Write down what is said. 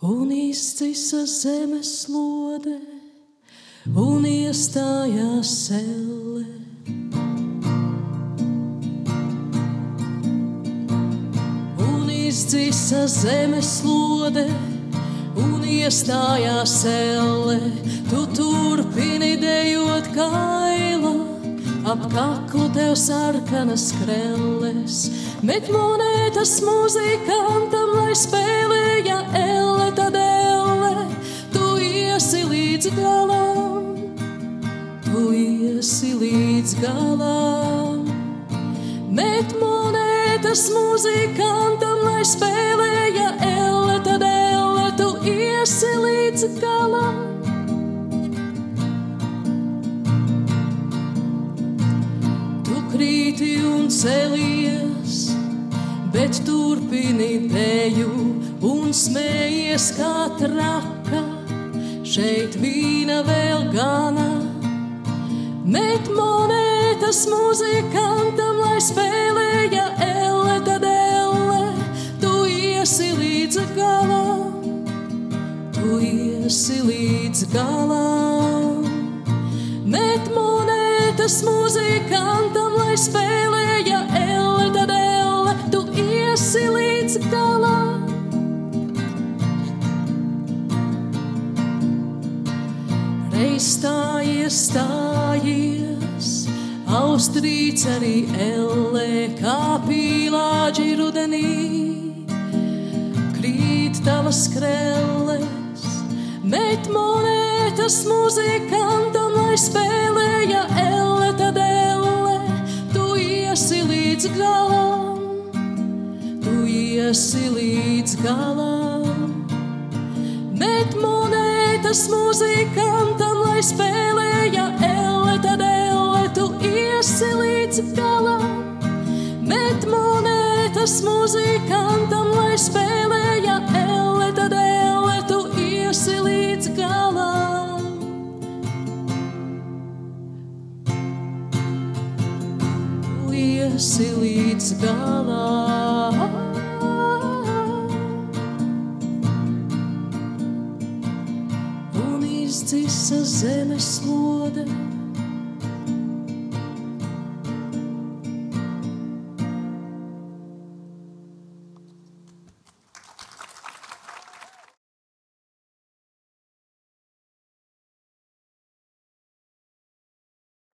un izcisa zemes lode, un iestājās selle. Un izcisa zemes lode, un iestājās selle. Tu turpini dejot kaila, ap kaklu tev sarkanas krelles. Met monētas muzikantam, lai spēlēja elle, tad elle. Tu iesi līdz galam, tu iesi līdz galam. Met monētas muzikantam, lai spēlēja elle, tad elle. Tu iesi līdz galam. Tu krīti un celies, bet turpini deju un smējies kā traka. Šeit vīna vēl gana. Met monētas muzikantam, lai spēlēja elle, tad elle. Tu iesi līdz galam, tu iesi līdz galam. Met monētas muzikantam, lai spēlēja elle, tad elle. Tu iesi līdz galam. Reiz stājies, stājies, austrīts arī elle, kā pīlāģi rudenī. Krīt tavas krelles, met monētas muzikantam, lai spēlēja elle, tad elle. Tu iesi līdz galam, tu iesi līdz galam. Met monētas muzikantam, lai spēlēja elle, tad elle. Tu iesi līdz galam. Met monētas muzikantam, lai spēlēja elle, tad elle. Tu iesi līdz galam. Tu iesi līdz galam. Izcisa zemes lode,